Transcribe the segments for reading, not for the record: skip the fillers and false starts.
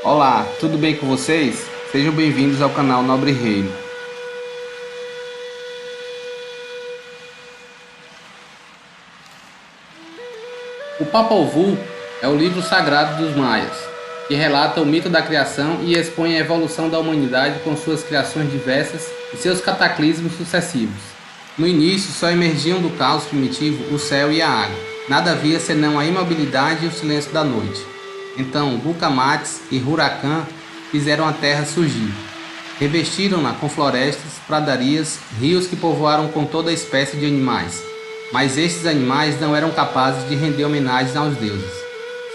Olá, tudo bem com vocês? Sejam bem-vindos ao canal Nobre Reino. O Popol Vuh é o livro sagrado dos maias, que relata o mito da criação e expõe a evolução da humanidade com suas criações diversas e seus cataclismos sucessivos. No início, só emergiam do caos primitivo o céu e a água. Nada havia senão a imobilidade e o silêncio da noite. Então, Gulgamesh e Huracan fizeram a terra surgir. Revestiram-na com florestas, pradarias, rios que povoaram com toda espécie de animais. Mas estes animais não eram capazes de render homenagens aos deuses.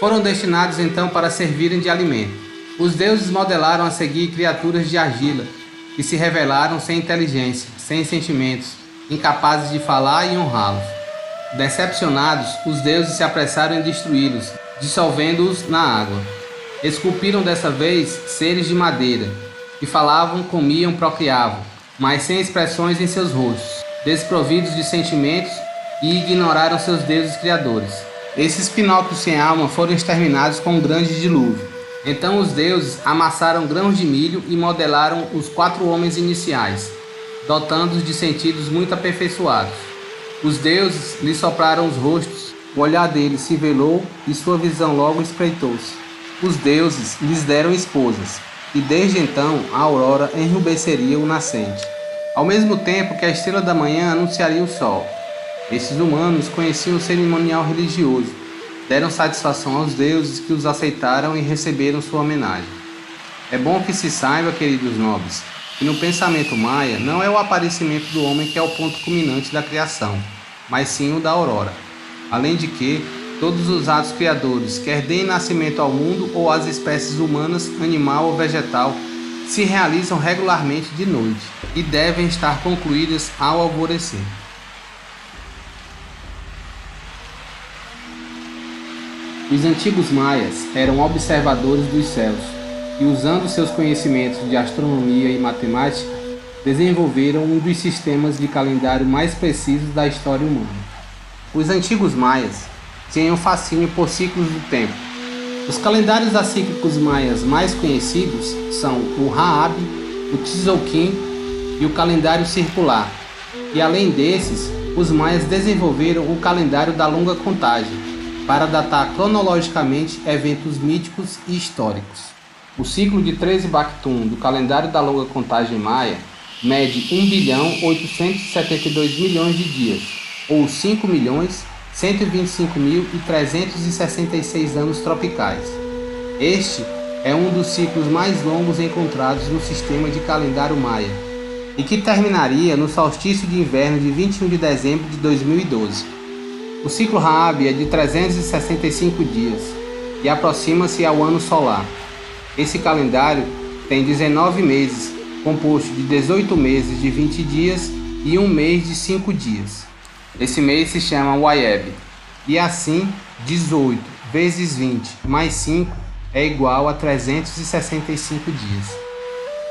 Foram destinados então para servirem de alimento. Os deuses modelaram a seguir criaturas de argila, que se revelaram sem inteligência, sem sentimentos, incapazes de falar e honrá-los. Decepcionados, os deuses se apressaram em destruí-los, dissolvendo-os na água. Esculpiram dessa vez seres de madeira, que falavam, comiam, procriavam, mas sem expressões em seus rostos, desprovidos de sentimentos, e ignoraram seus deuses criadores. Esses pinóquios sem alma foram exterminados com um grande dilúvio. Então os deuses amassaram grãos de milho e modelaram os 4 homens iniciais, dotando-os de sentidos muito aperfeiçoados. Os deuses lhes sopraram os rostos. O olhar deles se velou e sua visão logo espreitou-se. Os deuses lhes deram esposas, e desde então a aurora enrubesceria o nascente, ao mesmo tempo que a estrela da manhã anunciaria o sol. Estes humanos conheciam o cerimonial religioso, deram satisfação aos deuses que os aceitaram e receberam sua homenagem. É bom que se saiba, queridos nobres, que no pensamento maia não é o aparecimento do homem que é o ponto culminante da criação, mas sim o da aurora. Além de que, todos os atos criadores, quer deem nascimento ao mundo ou às espécies humanas, animal ou vegetal, se realizam regularmente de noite e devem estar concluídas ao alvorecer. Os antigos maias eram observadores dos céus e, usando seus conhecimentos de astronomia e matemática, desenvolveram um dos sistemas de calendário mais precisos da história humana. Os antigos maias tinham fascínio por ciclos do tempo. Os calendários acíclicos maias mais conhecidos são o Raab, o Tzolk'in e o calendário circular. E além desses, os maias desenvolveram o calendário da longa contagem, para datar cronologicamente eventos míticos e históricos. O ciclo de 13 Bactum do calendário da longa contagem maia mede 1.872 milhões de dias, ou 5.125.366 anos tropicais. Este é um dos ciclos mais longos encontrados no sistema de calendário maia, e que terminaria no solstício de inverno de 21 de dezembro de 2012. O ciclo Raab é de 365 dias e aproxima-se ao ano solar. Esse calendário tem 19 meses, composto de 18 meses de 20 dias e um mês de 5 dias. Esse mês se chama Wayeb, e assim 18 vezes 20 mais 5 é igual a 365 dias.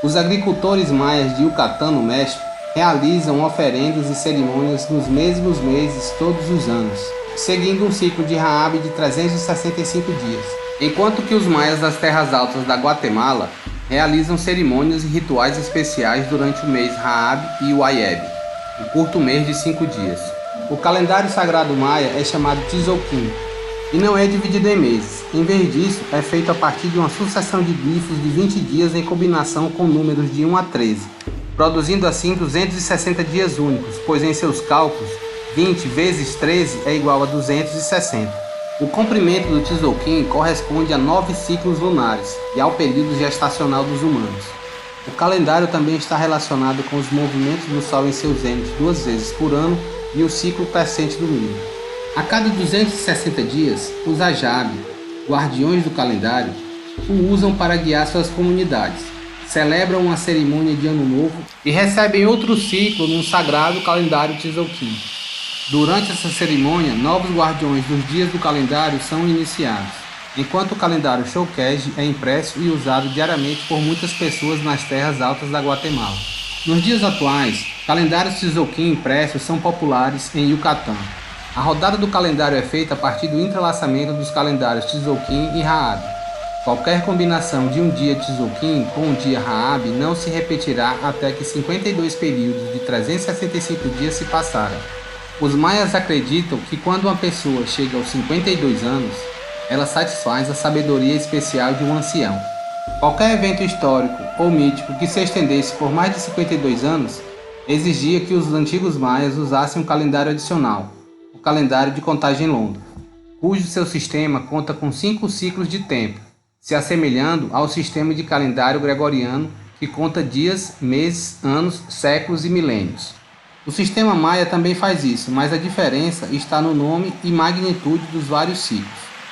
Os agricultores maias de Yucatán, no México, realizam oferendas e cerimônias nos mesmos meses todos os anos, seguindo um ciclo de Raab de 365 dias, enquanto que os maias das terras altas da Guatemala realizam cerimônias e rituais especiais durante o mês Raab e Wayeb, um curto mês de 5 dias. O calendário sagrado maia é chamado Tzolk'in e não é dividido em meses. Em vez disso, é feito a partir de uma sucessão de glifos de 20 dias em combinação com números de 1 a 13, produzindo assim 260 dias únicos, pois em seus cálculos, 20 vezes 13 é igual a 260. O comprimento do Tzolk'in corresponde a 9 ciclos lunares e ao período gestacional dos humanos. O calendário também está relacionado com os movimentos do Sol em seu zênite 2 vezes por ano e o ciclo crescente do milho. A cada 260 dias, os Ajab, guardiões do calendário, o usam para guiar suas comunidades, celebram uma cerimônia de Ano Novo e recebem outro ciclo num sagrado calendário Tzolk'in. Durante essa cerimônia, novos guardiões dos dias do calendário são iniciados, enquanto o calendário Xolquej é impresso e usado diariamente por muitas pessoas nas terras altas da Guatemala. Nos dias atuais, calendários Tzolk'in impressos são populares em Yucatán. A rodada do calendário é feita a partir do entrelaçamento dos calendários Tzolk'in e Raab. Qualquer combinação de um dia Tzolk'in com um dia Raab não se repetirá até que 52 períodos de 365 dias se passarem. Os maias acreditam que quando uma pessoa chega aos 52 anos, ela satisfaz a sabedoria especial de um ancião. Qualquer evento histórico ou mítico que se estendesse por mais de 52 anos exigia que os antigos maias usassem um calendário adicional, o calendário de contagem longa, cujo seu sistema conta com 5 ciclos de tempo, se assemelhando ao sistema de calendário gregoriano que conta dias, meses, anos, séculos e milênios. O sistema maia também faz isso, mas a diferença está no nome e magnitude dos vários ciclos.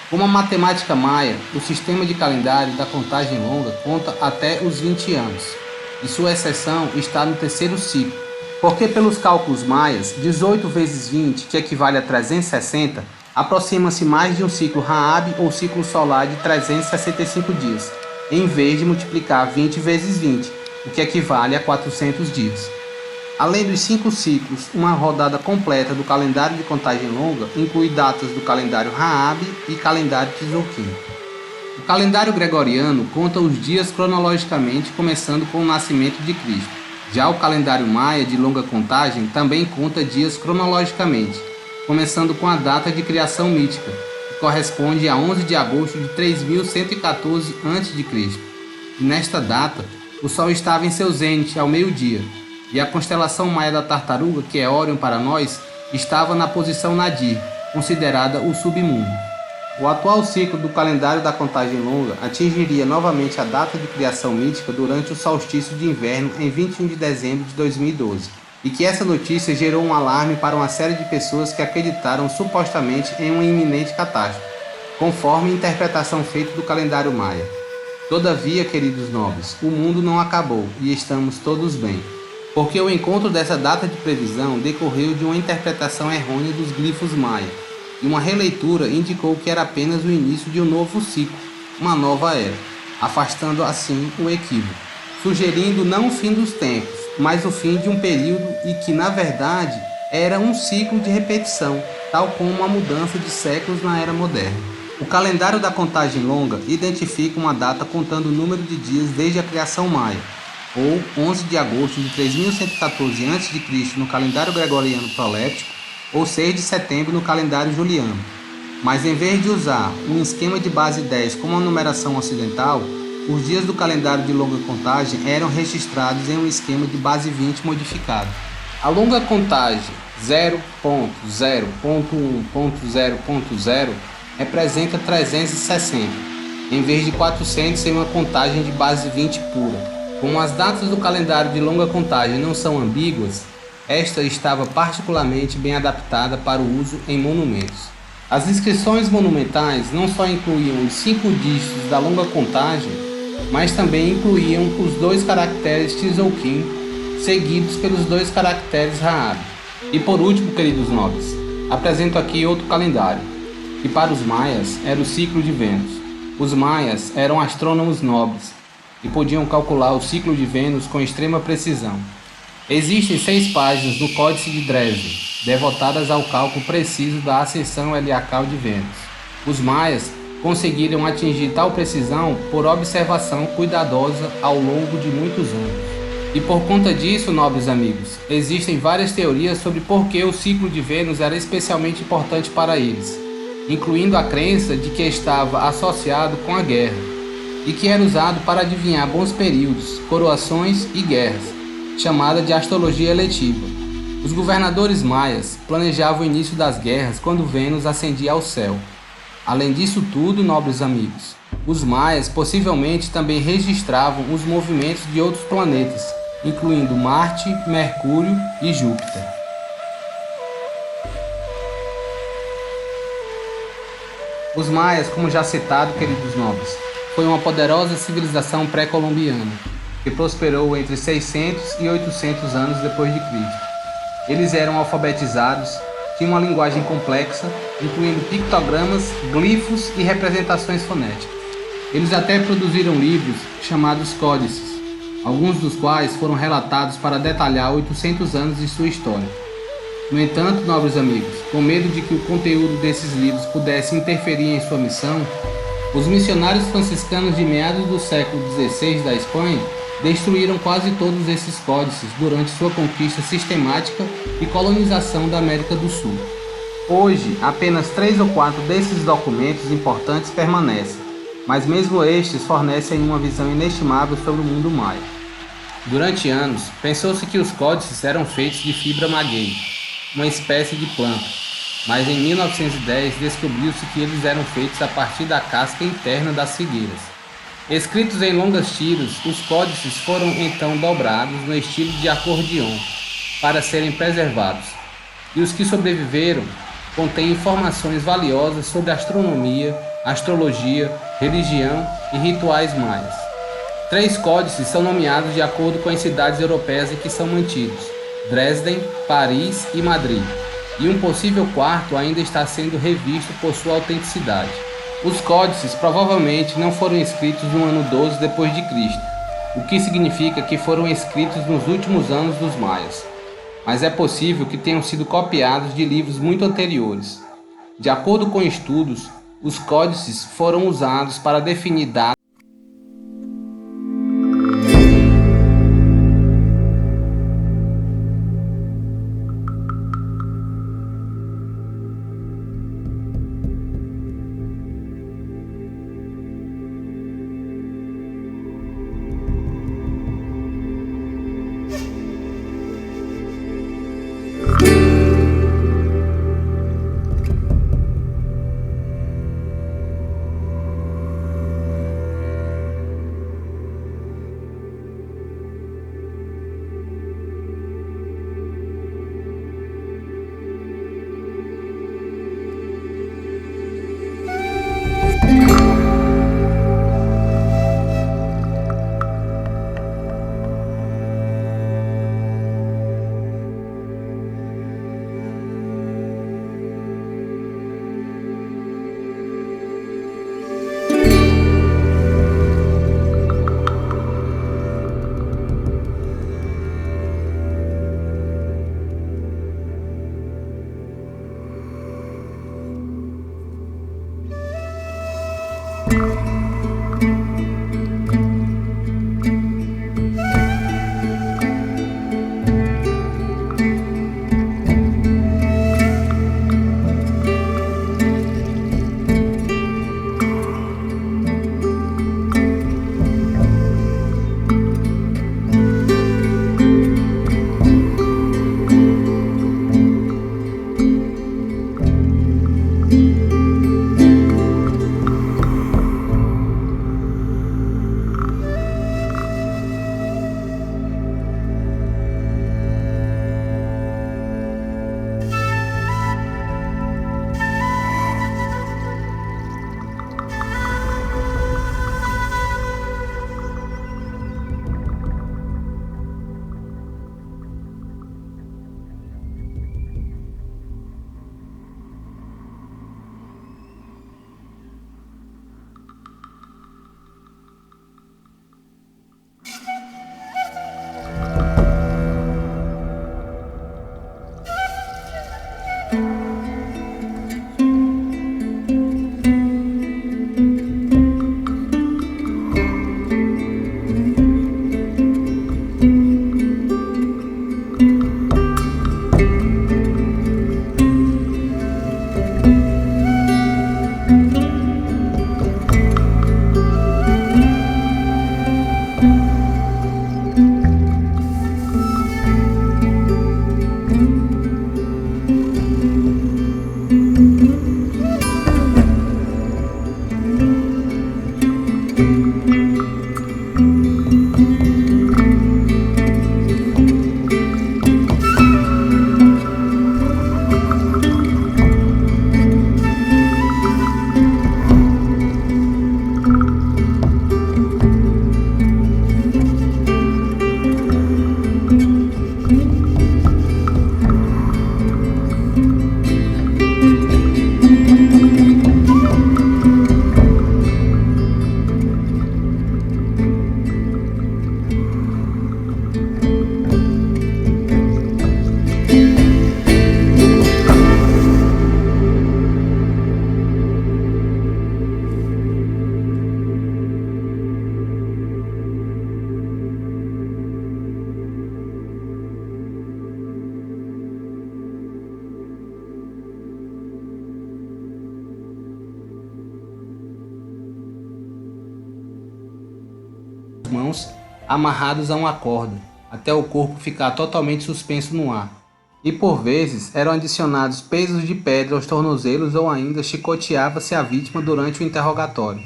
Como a matemática maia, o sistema de calendário da contagem longa conta até os 20 anos, e sua exceção está no terceiro ciclo, porque pelos cálculos maias, 18 vezes 20, que equivale a 360, aproxima-se mais de um ciclo Raab ou ciclo solar de 365 dias, em vez de multiplicar 20 vezes 20, o que equivale a 400 dias. Além dos 5 ciclos, uma rodada completa do calendário de contagem longa inclui datas do calendário Raab e calendário Tzolk'in. O calendário gregoriano conta os dias cronologicamente, começando com o nascimento de Cristo. Já o calendário maia de longa contagem também conta dias cronologicamente, começando com a data de criação mítica, que corresponde a 11 de agosto de 3114 a.C. E nesta data, o Sol estava em seu zênite ao meio-dia, e a constelação maia da Tartaruga, que é Órion para nós, estava na posição Nadir, considerada o submundo. O atual ciclo do calendário da contagem longa atingiria novamente a data de criação mítica durante o solstício de inverno em 21 de dezembro de 2012, e que essa notícia gerou um alarme para uma série de pessoas que acreditaram supostamente em uma iminente catástrofe, conforme a interpretação feita do calendário maia. Todavia, queridos nobres, o mundo não acabou e estamos todos bem, porque o encontro dessa data de previsão decorreu de uma interpretação errônea dos glifos maia, e uma releitura indicou que era apenas o início de um novo ciclo, uma nova era, afastando assim o equívoco, sugerindo não o fim dos tempos, mas o fim de um período e que, na verdade, era um ciclo de repetição, tal como a mudança de séculos na era moderna. O calendário da contagem longa identifica uma data contando o número de dias desde a criação maia, ou 11 de agosto de 3114 a.C. no calendário gregoriano proléptico, ou 6 de setembro no calendário juliano. Mas em vez de usar um esquema de base 10 como a numeração ocidental, os dias do calendário de longa contagem eram registrados em um esquema de base 20 modificado. A longa contagem 0.0.1.0.0 representa 360, em vez de 400 em uma contagem de base 20 pura. Como as datas do calendário de longa contagem não são ambíguas, esta estava particularmente bem adaptada para o uso em monumentos. As inscrições monumentais não só incluíam os 5 dígitos da longa contagem, mas também incluíam os 2 caracteres Tzolk'in, seguidos pelos 2 caracteres Raab. E por último, queridos nobres, apresento aqui outro calendário, que para os maias era o ciclo de Vênus. Os maias eram astrônomos nobres, e podiam calcular o ciclo de Vênus com extrema precisão. Existem 6 páginas no Códice de Dresden, devotadas ao cálculo preciso da ascensão heliacal de Vênus. Os maias conseguiram atingir tal precisão por observação cuidadosa ao longo de muitos anos. E por conta disso, nobres amigos, existem várias teorias sobre por que o ciclo de Vênus era especialmente importante para eles, incluindo a crença de que estava associado com a guerra, e que era usado para adivinhar bons períodos, coroações e guerras, chamada de astrologia eletiva. Os governadores maias planejavam o início das guerras quando Vênus ascendia ao céu. Além disso tudo, nobres amigos, os maias possivelmente também registravam os movimentos de outros planetas, incluindo Marte, Mercúrio e Júpiter. Os maias, como já citado, queridos nobres, foi uma poderosa civilização pré-colombiana. que prosperou entre 600 e 800 anos depois de Cristo. Eles eram alfabetizados, tinham uma linguagem complexa, incluindo pictogramas, glifos e representações fonéticas. Eles até produziram livros chamados códices, alguns dos quais foram relatados para detalhar 800 anos de sua história. No entanto, nobres amigos, com medo de que o conteúdo desses livros pudesse interferir em sua missão, os missionários franciscanos de meados do século XVI da Espanha destruíram quase todos esses códices durante sua conquista sistemática e colonização da América do Sul. Hoje, apenas 3 ou 4 desses documentos importantes permanecem, mas mesmo estes fornecem uma visão inestimável sobre o mundo maia. Durante anos, pensou-se que os códices eram feitos de fibra maguey, uma espécie de planta, mas em 1910 descobriu-se que eles eram feitos a partir da casca interna das figueiras. Escritos em longas tiras, os códices foram então dobrados no estilo de acordeon para serem preservados, e os que sobreviveram contêm informações valiosas sobre astronomia, astrologia, religião e rituais maias. 3 códices são nomeados de acordo com as cidades europeias em que são mantidos: Dresden, Paris e Madrid, e um possível quarto ainda está sendo revisto por sua autenticidade. Os códices provavelmente não foram escritos no ano 12 depois de Cristo, o que significa que foram escritos nos últimos anos dos maias, mas é possível que tenham sido copiados de livros muito anteriores. De acordo com estudos, os códices foram usados para definir datas mãos amarrados a uma corda, até o corpo ficar totalmente suspenso no ar. E por vezes eram adicionados pesos de pedra aos tornozelos ou ainda chicoteava-se a vítima durante o interrogatório.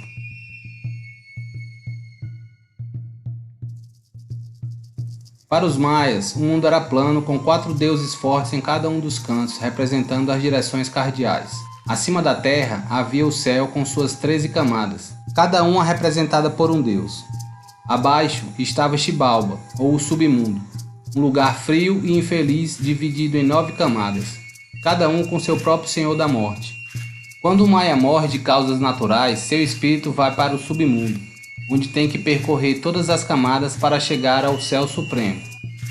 Para os maias, o mundo era plano, com 4 deuses fortes em cada um dos cantos, representando as direções cardeais. Acima da terra havia o céu com suas 13 camadas, cada uma representada por um deus. Abaixo estava Xibalba, ou o submundo, um lugar frio e infeliz dividido em 9 camadas, cada um com seu próprio senhor da morte. Quando o maia morre de causas naturais, seu espírito vai para o submundo, onde tem que percorrer todas as camadas para chegar ao céu supremo.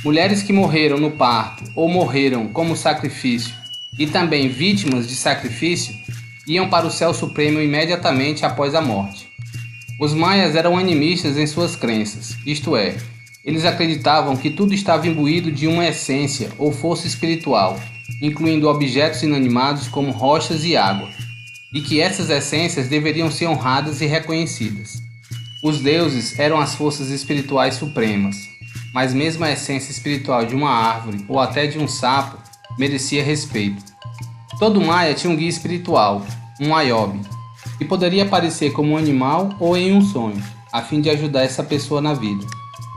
Mulheres que morreram no parto ou morreram como sacrifício e também vítimas de sacrifício iam para o céu supremo imediatamente após a morte. Os maias eram animistas em suas crenças, isto é, eles acreditavam que tudo estava imbuído de uma essência ou força espiritual, incluindo objetos inanimados como rochas e água, e que essas essências deveriam ser honradas e reconhecidas. Os deuses eram as forças espirituais supremas, mas mesmo a essência espiritual de uma árvore ou até de um sapo merecia respeito. Todo maia tinha um guia espiritual, um ayobi, que poderia aparecer como um animal ou em um sonho, a fim de ajudar essa pessoa na vida.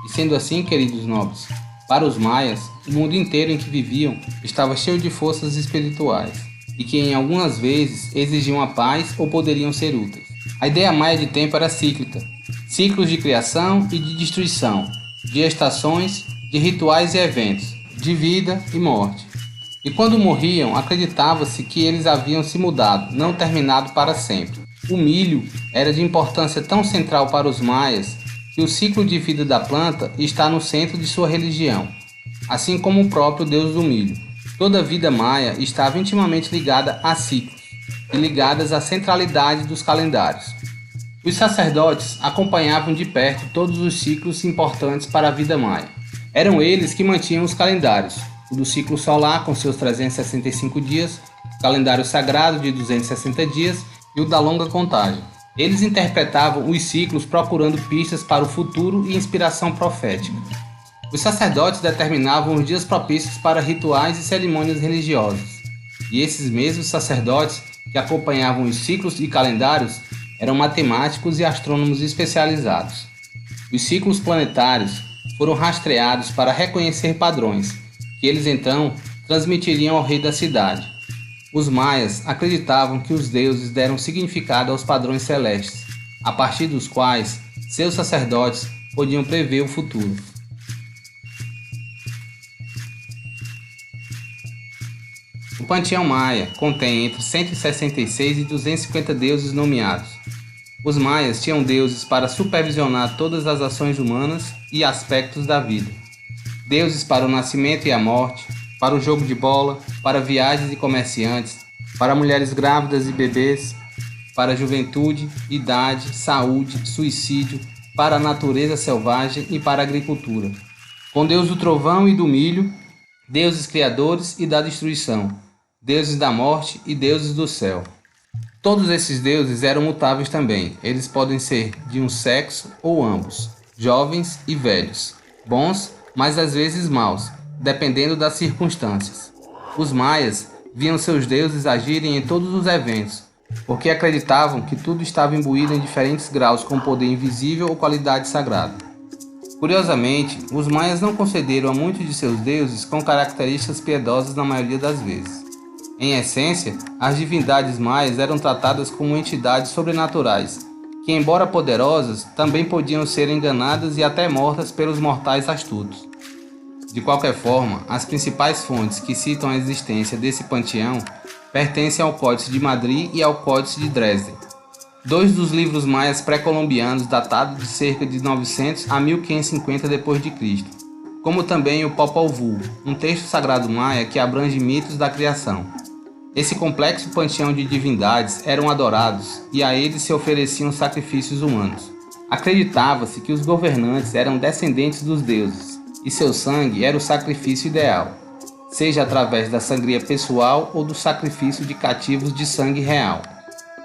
E sendo assim, queridos nobres, para os maias, o mundo inteiro em que viviam estava cheio de forças espirituais, e que em algumas vezes exigiam a paz ou poderiam ser úteis. A ideia maia de tempo era cíclica, ciclos de criação e de destruição, de estações, de rituais e eventos, de vida e morte. E quando morriam, acreditava-se que eles haviam se mudado, não terminado para sempre. O milho era de importância tão central para os maias que o ciclo de vida da planta está no centro de sua religião, assim como o próprio deus do milho. Toda a vida maia estava intimamente ligada a ciclos e ligadas à centralidade dos calendários. Os sacerdotes acompanhavam de perto todos os ciclos importantes para a vida maia. Eram eles que mantinham os calendários, o do ciclo solar com seus 365 dias, o calendário sagrado de 260 dias e o da longa contagem. Eles interpretavam os ciclos procurando pistas para o futuro e inspiração profética. Os sacerdotes determinavam os dias propícios para rituais e cerimônias religiosas. E esses mesmos sacerdotes que acompanhavam os ciclos e calendários eram matemáticos e astrônomos especializados. Os ciclos planetários foram rastreados para reconhecer padrões, que eles então transmitiriam ao rei da cidade. Os maias acreditavam que os deuses deram significado aos padrões celestes, a partir dos quais seus sacerdotes podiam prever o futuro. O panteão maia contém entre 166 e 250 deuses nomeados. Os maias tinham deuses para supervisionar todas as ações humanas e aspectos da vida. Deuses para o nascimento e a morte, para o jogo de bola, para viagens e comerciantes, para mulheres grávidas e bebês, para a juventude, idade, saúde, suicídio, para a natureza selvagem e para a agricultura. Com Deus do trovão e do milho, deuses criadores e da destruição, deuses da morte e deuses do céu. Todos esses deuses eram mutáveis também. Eles podem ser de um sexo ou ambos, jovens e velhos, bons, mas às vezes maus, dependendo das circunstâncias. Os maias viam seus deuses agirem em todos os eventos, porque acreditavam que tudo estava imbuído em diferentes graus com poder invisível ou qualidade sagrada. Curiosamente, os maias não concederam a muitos de seus deuses com características piedosas na maioria das vezes. Em essência, as divindades maias eram tratadas como entidades sobrenaturais, que, embora poderosas, também podiam ser enganadas e até mortas pelos mortais astutos. De qualquer forma, as principais fontes que citam a existência desse panteão pertencem ao Códice de Madrid e ao Códice de Dresden, dois dos livros maias pré-colombianos datados de cerca de 900 a 1550 d.C., como também o Popol Vuh, um texto sagrado maia que abrange mitos da criação. Esse complexo panteão de divindades eram adorados e a eles se ofereciam sacrifícios humanos. Acreditava-se que os governantes eram descendentes dos deuses e seu sangue era o sacrifício ideal, seja através da sangria pessoal ou do sacrifício de cativos de sangue real.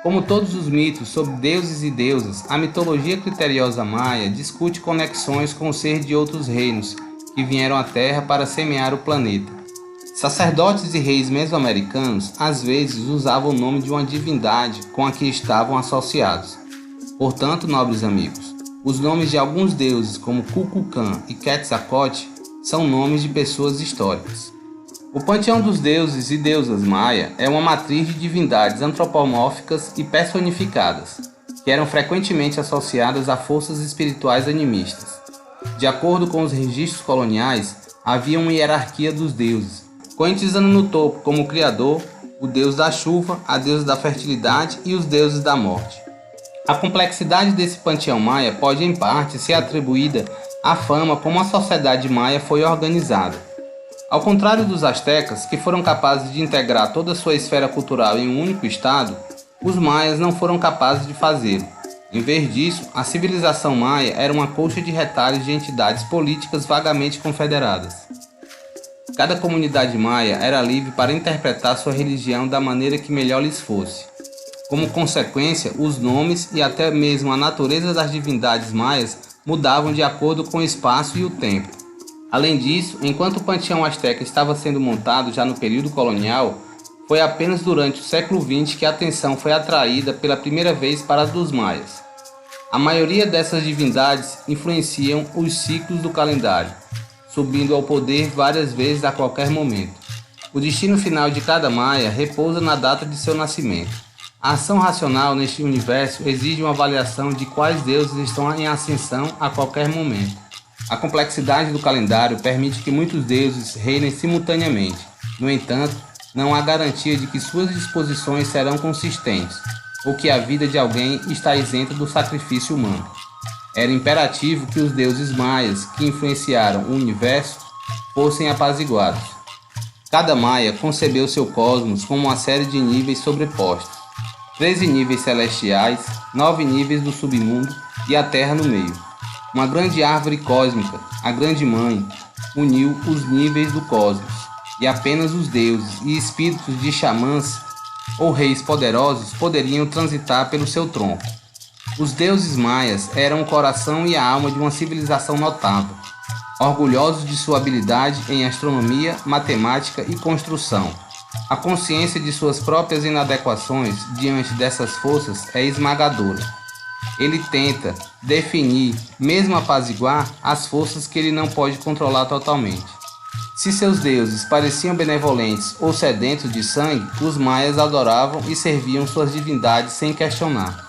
Como todos os mitos sobre deuses e deusas, a mitologia criteriosa maia discute conexões com o ser de outros reinos que vieram à Terra para semear o planeta. Sacerdotes e reis mesoamericanos às vezes usavam o nome de uma divindade com a que estavam associados. Portanto, nobres amigos, os nomes de alguns deuses como Kukulkan e Quetzalcoatl são nomes de pessoas históricas. O panteão dos deuses e deusas maia é uma matriz de divindades antropomórficas e personificadas, que eram frequentemente associadas a forças espirituais animistas. De acordo com os registros coloniais, havia uma hierarquia dos deuses, coentizando no topo como o Criador, o deus da chuva, a deusa da fertilidade e os deuses da morte. A complexidade desse panteão maia pode em parte ser atribuída à forma como a sociedade maia foi organizada. Ao contrário dos astecas, que foram capazes de integrar toda a sua esfera cultural em um único estado, os maias não foram capazes de fazê-lo. Em vez disso, a civilização maia era uma colcha de retalhos de entidades políticas vagamente confederadas. Cada comunidade maia era livre para interpretar sua religião da maneira que melhor lhes fosse. Como consequência, os nomes e até mesmo a natureza das divindades maias mudavam de acordo com o espaço e o tempo. Além disso, enquanto o panteão asteca estava sendo montado já no período colonial, foi apenas durante o século XX que a atenção foi atraída pela primeira vez para a dos maias. A maioria dessas divindades influenciam os ciclos do calendário, subindo ao poder várias vezes a qualquer momento. O destino final de cada maia repousa na data de seu nascimento. A ação racional neste universo exige uma avaliação de quais deuses estão em ascensão a qualquer momento. A complexidade do calendário permite que muitos deuses reinem simultaneamente. No entanto, não há garantia de que suas disposições serão consistentes, ou que a vida de alguém está isenta do sacrifício humano. Era imperativo que os deuses maias que influenciaram o universo fossem apaziguados. Cada maia concebeu seu cosmos como uma série de níveis sobrepostos. 13 níveis celestiais, 9 níveis do submundo e a Terra no meio. Uma grande árvore cósmica, a Grande Mãe, uniu os níveis do cosmos, e apenas os deuses e espíritos de xamãs ou reis poderosos poderiam transitar pelo seu tronco. Os deuses maias eram o coração e a alma de uma civilização notável, orgulhosos de sua habilidade em astronomia, matemática e construção. A consciência de suas próprias inadequações diante dessas forças é esmagadora. Ele tenta definir, mesmo apaziguar, as forças que ele não pode controlar totalmente. Se seus deuses pareciam benevolentes ou sedentos de sangue, os maias adoravam e serviam suas divindades sem questionar.